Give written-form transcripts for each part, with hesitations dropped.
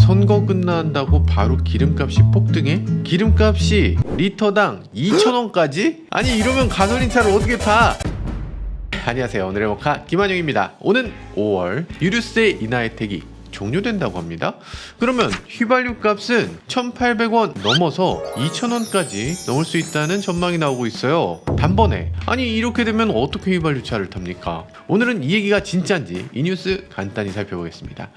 선거 끝난다고 바로 기름값이 폭등해? 기름값이 리터당 2,000원까지? 아니 이러면 가솔린 차를 어떻게 타? 안녕하세요, 오늘의 모카 김한영입니다. 오는 5월 유류세 인하 혜택이 종료된다고 합니다. 그러면 휘발유 값은 1,800원 넘어서 2,000원까지 넘을 수 있다는 전망이 나오고 있어요. 단번에. 아니 이렇게 되면 어떻게 휘발유 차를 탑니까? 오늘은 이 얘기가 진짜인지 이 뉴스 간단히 살펴보겠습니다.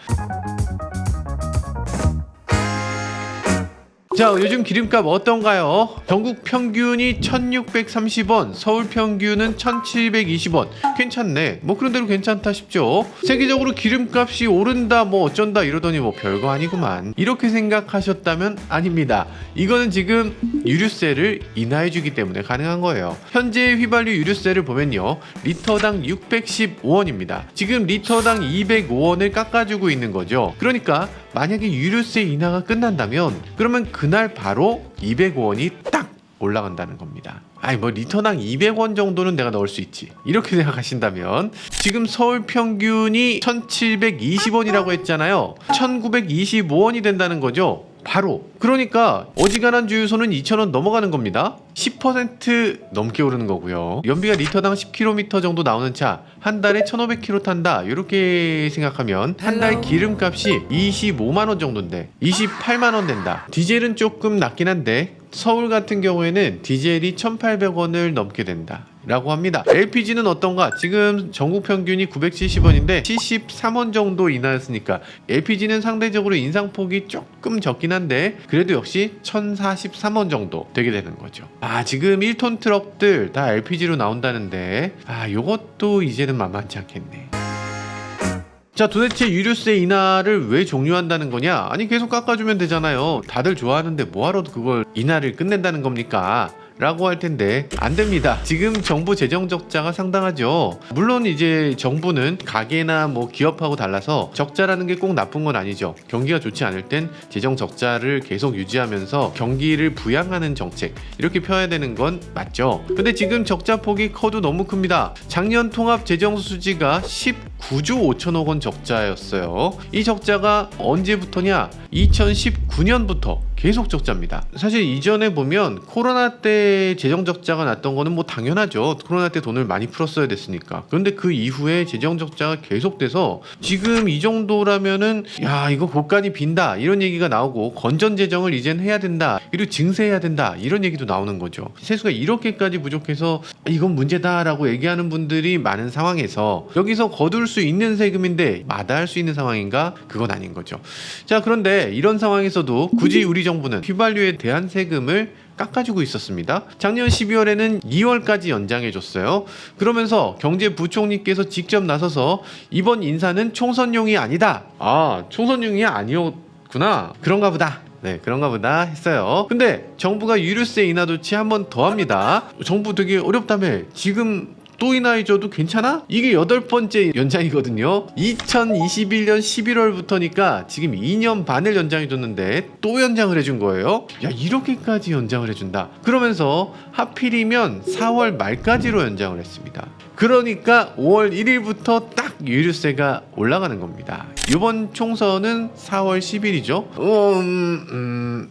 자, 요즘 기름값 어떤가요? 전국 평균이 1,630원, 서울 평균은 1,720원. 괜찮네. 뭐 그런 대로 괜찮다 싶죠. 세계적으로 기름값이 오른다 뭐 어쩐다 이러더니 뭐 별거 아니구만. 이렇게 생각하셨다면 아닙니다. 이거는 지금 유류세를 인하해주기 때문에 가능한 거예요. 현재 휘발유 유류세를 보면요, 리터당 615원입니다. 지금 리터당 205원을 깎아주고 있는 거죠. 그러니까 만약에 유류세 인하가 끝난다면 그러면 그날 바로 205원이 딱 올라간다는 겁니다. 아니 뭐 리터당 200원 정도는 내가 넣을 수 있지, 이렇게 생각하신다면 지금 서울 평균이 1,720원이라고 했잖아요. 1,925원이 된다는 거죠. 바로. 그러니까 어지간한 주유소는 2,000원 넘어가는 겁니다. 10% 넘게 오르는 거고요. 연비가 리터당 10km 정도 나오는 차 한 달에 1,500km 탄다, 이렇게 생각하면 한 달 기름값이 25만원 정도인데 28만원 된다. 디젤은 조금 낮긴 한데 서울 같은 경우에는 디젤이 1,800원을 넘게 된다 라고 합니다. LPG는 어떤가? 지금 전국 평균이 970원인데 73원 정도 인하였으니까 LPG는 상대적으로 인상폭이 조금 적긴 한데 그래도 역시 1,043원 정도 되게 되는 거죠. 아, 지금 1톤 트럭들 다 LPG로 나온다는데 요것도 이제는 만만치 않겠네. 자, 도대체 유류세 인하를 왜 종료한다는 거냐? 아니 계속 깎아주면 되잖아요. 다들 좋아하는데 뭐하러 그걸 인하를 끝낸다는 겁니까? 라고 할 텐데 안 됩니다. 지금 정부 재정 적자가 상당하죠. 물론 이제 정부는 가게나 뭐 기업하고 달라서 적자라는 게 꼭 나쁜 건 아니죠. 경기가 좋지 않을 땐 재정 적자를 계속 유지하면서 경기를 부양하는 정책, 이렇게 펴야 되는 건 맞죠. 근데 지금 적자 폭이 커도 너무 큽니다. 작년 통합 재정 수지가 19조 5천억 원 적자였어요. 이 적자가 언제부터냐? 2019년부터 계속 적자입니다. 사실 이전에 보면 코로나 때 재정 적자가 났던 거는 뭐 당연하죠. 코로나 때 돈을 많이 풀었어야 됐으니까. 그런데 그 이후에 재정 적자가 계속돼서 지금 이 정도라면은 야, 이거 곳간이 빈다 이런 얘기가 나오고, 건전 재정을 이젠 해야 된다, 그리고 증세해야 된다 이런 얘기도 나오는 거죠. 세수가 이렇게까지 부족해서 이건 문제다라고 얘기하는 분들이 많은 상황에서 여기서 거둘 수 있는 세금인데 마다할 수 있는 상황인가? 그건 아닌 거죠. 자, 그런데 이런 상황에서도 굳이 우리 정부는 휘발유에 대한 세금을 깎아주고 있었습니다. 작년 12월에는 2월까지 연장해줬어요. 그러면서 경제부총리께서 직접 나서서 이번 인사는 총선용이 아니다. 아, 총선용이 아니었구나. 그런가 보다. 네, 그런가 보다 했어요. 근데 정부가 유류세 인하 조치 한 번 더 합니다. 정부 되게 어렵다며. 지금 또 인하해줘도 괜찮아? 이게 8번째 연장이거든요. 2021년 11월부터니까 지금 2년 반을 연장해줬는데 또 연장을 해준 거예요. 야, 이렇게까지 연장을 해준다. 그러면서 하필이면 4월 말까지로 연장을 했습니다. 그러니까 5월 1일부터 딱 유류세가 올라가는 겁니다. 이번 총선은 4월 10일이죠.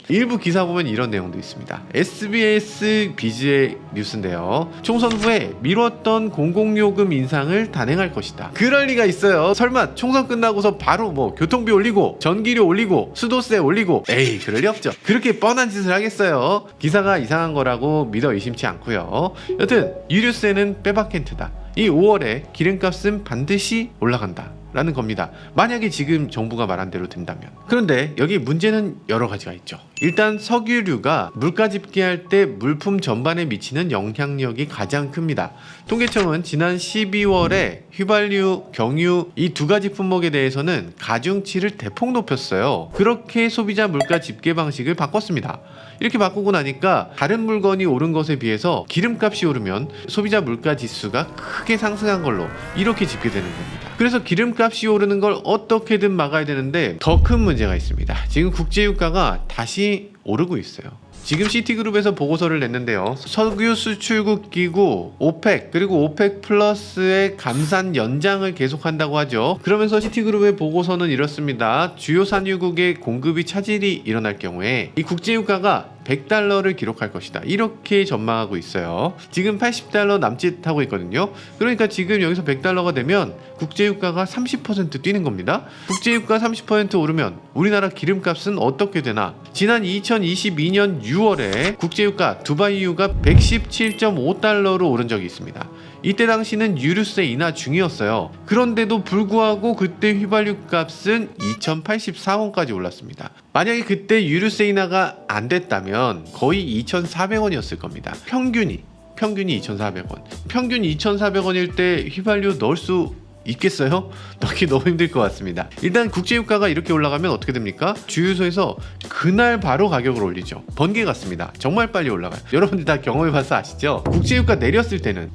일부 기사 보면 이런 내용도 있습니다. SBS 비즈의 뉴스인데요. 총선 후에 미뤘던 공공요금 인상을 단행할 것이다. 그럴 리가 있어요. 설마 총선 끝나고서 바로 뭐 교통비 올리고 전기료 올리고 수도세 올리고, 에이, 그럴 리 없죠. 그렇게 뻔한 짓을 하겠어요. 기사가 이상한 거라고 믿어 의심치 않고요. 여튼 유류세는 빼박캔트다. 이 5월에 기름값은 반드시 올라간다 라는 겁니다. 만약에 지금 정부가 말한 대로 된다면. 그런데 여기 문제는 여러 가지가 있죠. 일단 석유류가 물가 집계할 때 물품 전반에 미치는 영향력이 가장 큽니다. 통계청은 지난 12월에 휘발유, 경유 이 두 가지 품목에 대해서는 가중치를 대폭 높였어요. 그렇게 소비자 물가 집계 방식을 바꿨습니다. 이렇게 바꾸고 나니까 다른 물건이 오른 것에 비해서 기름값이 오르면 소비자 물가 지수가 크게 상승한 걸로 이렇게 집계되는 겁니다. 그래서 기름값이 오르는 걸 어떻게든 막아야 되는데 더 큰 문제가 있습니다. 지금 국제유가가 다시 오르고 있어요. 지금 시티그룹에서 보고서를 냈는데요. 석유 수출국 기구 오펙 그리고 오펙 플러스의 감산 연장을 계속한다고 하죠. 그러면서 시티그룹의 보고서는 이렇습니다. 주요 산유국의 공급이 차질이 일어날 경우에 이 국제유가가 $100를 기록할 것이다. 이렇게 전망하고 있어요. 지금 $80 남짓하고 있거든요. 그러니까 지금 여기서 $100가 되면 국제유가가 30% 뛰는 겁니다. 국제유가 30% 오르면 우리나라 기름값은 어떻게 되나? 지난 2022년 6월에 국제유가 두바이유가 $117.5로 오른 적이 있습니다. 이때 당시는 유류세 인하 중이었어요. 그런데도 불구하고 그때 휘발유 값은 2,084원까지 올랐습니다. 만약에 그때 유류세 인하가 안 됐다면 거의 2,400원이었을 겁니다. 평균이 2,400원. 평균 2,400원일 때 휘발유 넣을 수 있겠어요? 넣기 너무 힘들 것 같습니다. 일단 국제유가가 이렇게 올라가면 어떻게 됩니까? 주유소에서 그날 바로 가격을 올리죠. 번개 같습니다. 정말 빨리 올라가요. 여러분들 다 경험해봐서 아시죠? 국제유가 내렸을 때는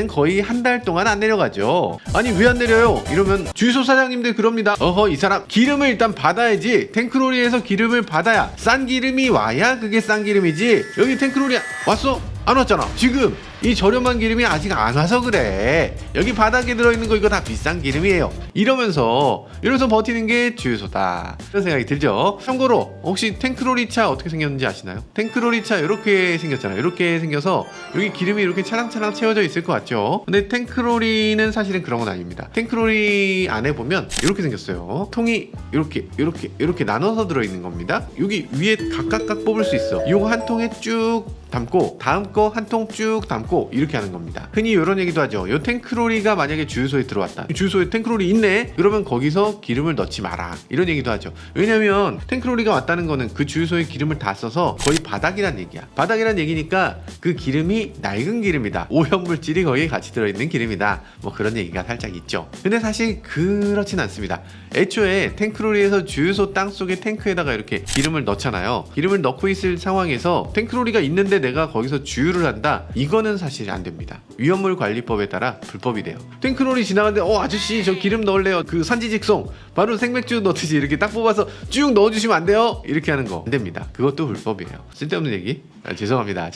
거의 한 달 동안 안 내려가죠. 아니 왜 안 내려요? 이러면 주유소 사장님들 그럽니다. 이 사람 기름을 일단 받아야지. 탱크로리에서 기름을 받아야 싼 기름이 와야 그게 싼 기름이지. 여기 탱크로리 왔어? 안 왔잖아. 지금 이 저렴한 기름이 아직 안 와서 그래. 여기 바닥에 들어있는 거 이거 다 비싼 기름이에요. 이러면서 버티는 게 주유소다. 그런 생각이 들죠. 참고로 혹시 탱크로리 차 어떻게 생겼는지 아시나요? 탱크로리 차 이렇게 생겼잖아요. 이렇게 생겨서 여기 기름이 이렇게 차랑차랑 채워져 있을 것 같죠. 근데 탱크로리는 사실은 그런 건 아닙니다. 탱크로리 안에 보면 이렇게 생겼어요. 통이 이렇게 나눠서 들어있는 겁니다. 여기 위에 각각 뽑을 수 있어. 이거 한 통에 쭉 담고 다음 거 한 통 쭉 담고 이렇게 하는 겁니다. 흔히 이런 얘기도 하죠. 요 탱크로리가 만약에 주유소에 들어왔다. 주유소에 탱크로리 있네? 그러면 거기서 기름을 넣지 마라. 이런 얘기도 하죠. 왜냐면 탱크로리가 왔다는 거는 그 주유소에 기름을 다 써서 거의 바닥이란 얘기야. 바닥이란 얘기니까 그 기름이 낡은 기름이다. 오염물질이 거기에 같이 들어있는 기름이다. 뭐 그런 얘기가 살짝 있죠. 근데 사실 그렇진 않습니다. 애초에 탱크로리에서 주유소 땅속에 탱크에다가 이렇게 기름을 넣잖아요. 기름을 넣고 있을 상황에서 탱크로리가 있는데 내가 거기서 주유를 한다? 이거는 사실 안 됩니다. 위험물 관리법에 따라 불법이 돼요. 탱크로리 지나가는데 아저씨 저 기름 넣을래요. 그 산지직송 바로 생맥주 넣듯이 이렇게 딱 뽑아서 쭉 넣어주시면 안 돼요? 이렇게 하는 거 안 됩니다. 그것도 불법이에요. 쓸데없는 얘기 죄송합니다.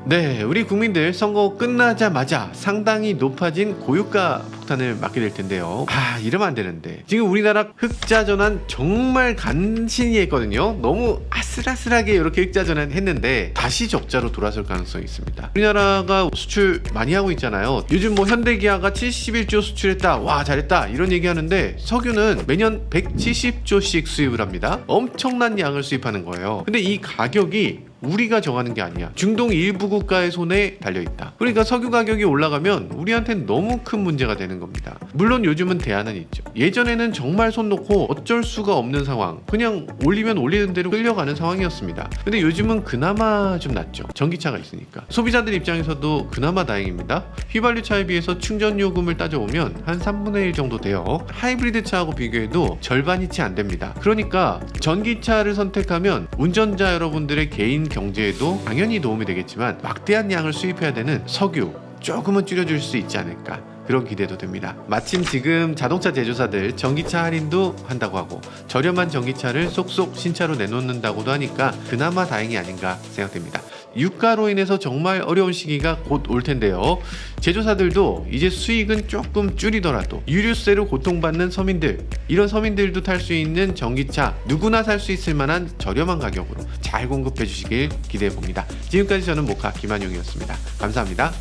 네, 우리 국민들 선거 끝나자마자 상당히 높아진 고유가 폭탄을 맞게 될 텐데요. 이러면 안 되는데. 지금 우리나라 흑자 전환 정말 간신히 했거든요. 너무 아슬아슬하게 이렇게 흑자 전환 했는데 다시 적자로 돌아설 가능성이 있습니다. 우리나라가 수출 많이 하고 있잖아요. 요즘 뭐 현대기아가 71조 수출했다. 와 잘했다. 이런 얘기 하는데 석유는 매년 170조씩 수입을 합니다. 엄청난 양을 수입하는 거예요. 근데 이 가격이 우리가 정하는 게 아니야. 중동 일부 국가의 손에 달려있다. 그러니까 석유 가격이 올라가면 우리한테는 너무 큰 문제가 되는 겁니다. 물론 요즘은 대안은 있죠. 예전에는 정말 손 놓고 어쩔 수가 없는 상황, 그냥 올리면 올리는 대로 끌려가는 상황이었습니다. 근데 요즘은 그나마 좀 낫죠. 전기차가 있으니까. 소비자들 입장에서도 그나마 다행입니다. 휘발유 차에 비해서 충전 요금을 따져보면 한 3분의 1 정도 돼요. 하이브리드 차하고 비교해도 절반이 채 안 됩니다. 그러니까 전기차를 선택하면 운전자 여러분들의 개인 경제에도 당연히 도움이 되겠지만 막대한 양을 수입해야 되는 석유 조금은 줄여줄 수 있지 않을까, 그런 기대도 됩니다. 마침 지금 자동차 제조사들 전기차 할인도 한다고 하고 저렴한 전기차를 쏙쏙 신차로 내놓는다고도 하니까 그나마 다행이 아닌가 생각됩니다. 유가로 인해서 정말 어려운 시기가 곧 올 텐데요. 제조사들도 이제 수익은 조금 줄이더라도 유류세로 고통받는 서민들, 이런 서민들도 탈 수 있는 전기차 누구나 살 수 있을 만한 저렴한 가격으로 잘 공급해 주시길 기대해 봅니다. 지금까지 저는 모카 김한용이었습니다. 감사합니다.